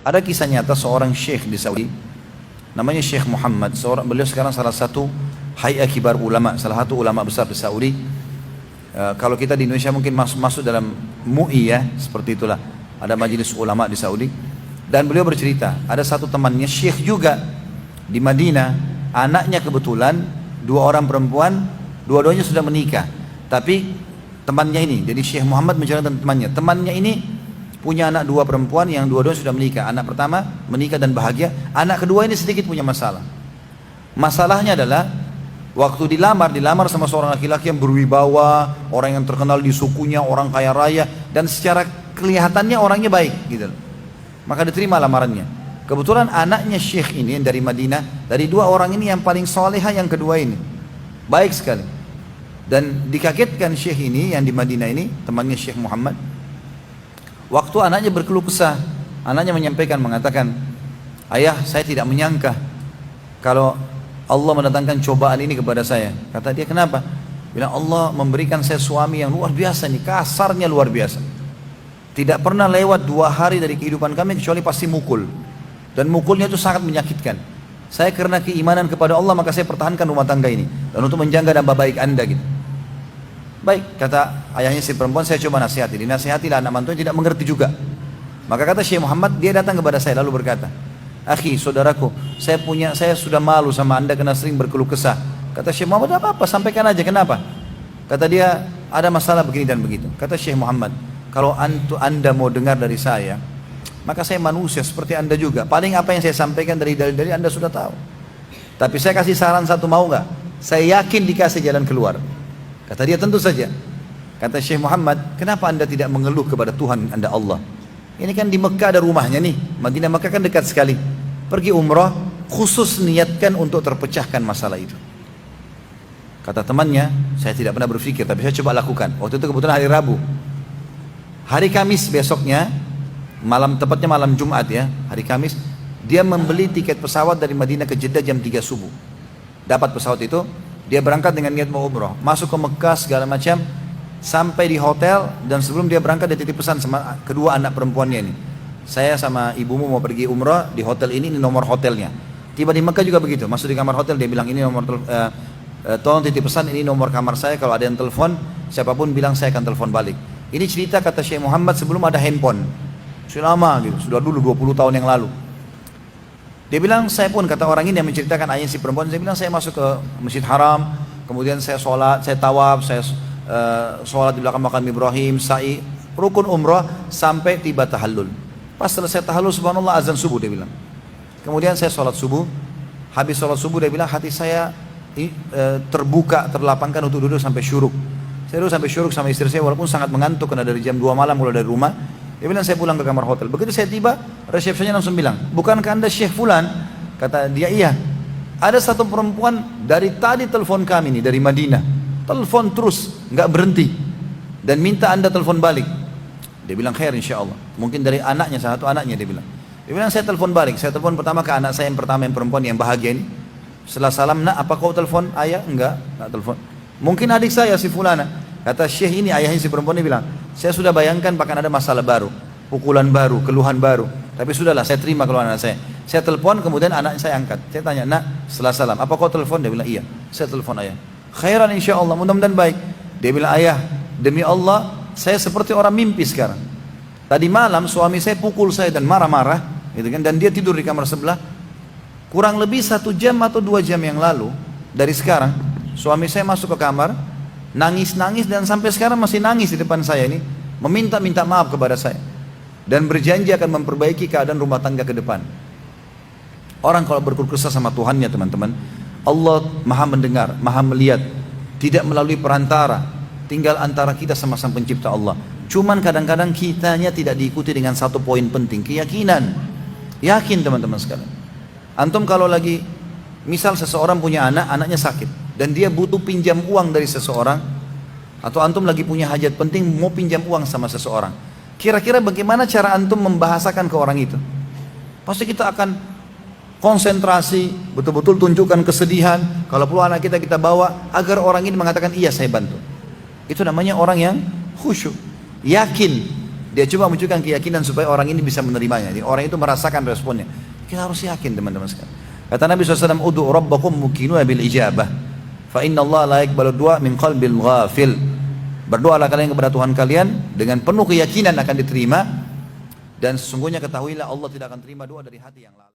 Ada kisah nyata seorang syekh di Saudi, namanya Syekh Muhammad. Beliau sekarang salah satu hay'ah kibar ulama, salah satu ulama besar di Saudi. Kalau kita di Indonesia mungkin masuk dalam MUI ya, seperti itulah. Ada majelis ulama di Saudi. Dan beliau bercerita, ada satu temannya syekh juga di Madinah, anaknya kebetulan 2 orang perempuan, dua-duanya sudah menikah. Tapi temannya ini, jadi Syekh Muhammad menceritakan temannya ini punya anak 2 perempuan yang dua-duanya sudah menikah. Anak pertama menikah dan bahagia, anak kedua ini sedikit punya masalah. Masalahnya adalah waktu dilamar sama seorang laki-laki yang berwibawa, orang yang terkenal di sukunya, orang kaya raya, dan secara kelihatannya orangnya baik gitu. Maka diterima lamarannya. Kebetulan anaknya syekh ini yang dari Madinah, dari 2 orang ini yang paling soleha yang kedua ini, baik sekali. Dan dikagetkan syekh ini yang di Madinah ini, temannya Syekh Muhammad, waktu anaknya berkeluh kesah, anaknya mengatakan, ayah, saya tidak menyangka kalau Allah mendatangkan cobaan ini kepada saya. Kata dia, kenapa? Bilang, Allah memberikan saya suami yang luar biasa nih, kasarnya luar biasa. Tidak pernah lewat 2 hari dari kehidupan kami kecuali pasti mukul. Dan mukulnya itu sangat menyakitkan. Saya karena keimanan kepada Allah maka saya pertahankan rumah tangga ini. Dan untuk menjaga nama baik anda gitu. Baik, kata ayahnya si perempuan, saya coba nasihati. Dinasihatilah anak mantunya, tidak mengerti juga. Maka kata Syekh Muhammad, dia datang kepada saya lalu berkata, akhi, saudaraku, saya sudah malu sama anda karena sering berkeluh kesah. Kata Syekh Muhammad, apa-apa, sampaikan aja, kenapa? Kata dia, ada masalah begini dan begitu. Kata Syekh Muhammad, kalau anda mau dengar dari saya, maka saya manusia seperti anda juga. Paling apa yang saya sampaikan dari dalil-dalil anda sudah tahu. Tapi saya kasih saran satu, mau nggak? Saya yakin dikasih jalan keluar. Kata dia, tentu saja. Kata Syekh Muhammad, kenapa anda tidak mengeluh kepada Tuhan anda Allah? Ini kan di Mekah ada rumahnya nih. Madinah Mekah kan dekat sekali. Pergi umrah, khusus niatkan untuk terpecahkan masalah itu. Kata temannya, saya tidak pernah berpikir, tapi saya coba lakukan. Waktu itu kebetulan hari Rabu. Hari Kamis besoknya, tepatnya malam Jumat ya, hari Kamis, dia membeli tiket pesawat dari Madinah ke Jeddah jam 3 subuh. Dapat pesawat itu, dia berangkat dengan niat mau umrah, masuk ke Mekah segala macam, sampai di hotel, dan sebelum dia berangkat dia titip pesan sama kedua anak perempuannya ini. Saya sama ibumu mau pergi umrah di hotel ini nomor hotelnya. Tiba di Mekah juga begitu, masuk di kamar hotel, dia bilang ini nomor tolong titip pesan, ini nomor kamar saya, kalau ada yang telepon, siapapun bilang saya akan telepon balik. Ini cerita kata Syekh Muhammad sebelum ada handphone. Sudah lama gitu, sudah dulu 20 tahun yang lalu. Dia bilang, saya pun, kata orang ini yang menceritakan ayah si perempuan, saya bilang saya masuk ke Masjid Haram, kemudian saya sholat, saya tawaf, saya sholat di belakang makam Ibrahim, sa'i, rukun umrah, sampai tiba tahallul. Pas selesai tahallul, subhanallah, azan subuh dia bilang. Kemudian saya sholat subuh, habis sholat subuh dia bilang hati saya terbuka, terlapangkan untuk duduk sampai syuruk. Saya duduk sampai syuruk sama istri saya walaupun sangat mengantuk karena dari jam 2 malam keluar dari rumah. Dia bilang saya pulang ke kamar hotel. Begitu saya tiba, resepsinya langsung bilang, bukankah anda Syekh Fulan? Kata dia, iya. Ada satu perempuan dari tadi telepon kami nih dari Madinah, telepon terus, nggak berhenti, dan minta anda telepon balik. Dia bilang khair insya Allah. Mungkin dari anaknya, salah satu anaknya dia bilang. Dia bilang saya telepon balik. Saya telepon pertama ke anak saya yang pertama yang perempuan yang bahagia ini. Setelah salam, nak apa kau telepon ayah? Enggak telepon. Mungkin adik saya si Fulana. Kata Syekh ini, ayahnya si perempuan ini bilang, saya sudah bayangkan bahkan ada masalah baru, pukulan baru, keluhan baru. Tapi sudahlah, saya terima keluhan anak saya. Saya telepon, kemudian anak saya angkat. Saya tanya, nak, setelah salam, apa kau telepon? Dia bilang, iya, saya telepon ayah. Khairan insya Allah, mudah-mudahan baik. Dia bilang, ayah, demi Allah, saya seperti orang mimpi sekarang. Tadi malam suami saya pukul saya dan marah-marah, gitu kan? Dan dia tidur di kamar sebelah. Kurang lebih 1 jam atau 2 jam yang lalu dari sekarang, suami saya masuk ke kamar, nangis-nangis dan sampai sekarang masih nangis di depan saya ini, meminta maaf kepada saya dan berjanji akan memperbaiki keadaan rumah tangga ke depan. Orang kalau berkeluh kesah sama Tuhannya teman-teman, Allah maha mendengar, maha melihat, tidak melalui perantara, tinggal antara kita sama sang pencipta Allah. Cuman kadang-kadang kitanya tidak diikuti dengan satu poin penting, keyakinan. Yakin teman-teman sekalian. Antum kalau lagi, misal seseorang punya anak, anaknya sakit, dan dia butuh pinjam uang dari seseorang, atau antum lagi punya hajat penting mau pinjam uang sama seseorang, kira-kira bagaimana cara antum membahasakan ke orang itu? Pasti kita akan konsentrasi, betul-betul tunjukkan kesedihan. Kalau perlu anak kita bawa agar orang ini mengatakan iya saya bantu. Itu namanya orang yang khusyuk, yakin. Dia coba menunjukkan keyakinan supaya orang ini bisa menerimanya. Jadi orang itu merasakan responnya. Kita harus yakin teman-teman sekalian. Kata Nabi SAW, "Ud'u rabbakum mukinuna bil ijabah. Fa inna Allah la yaqbalu du'a min qalbil ghafil." Berdoalah kalian kepada Tuhan kalian dengan penuh keyakinan akan diterima, dan sesungguhnya ketahuilah Allah tidak akan terima doa dari hati yang lalai.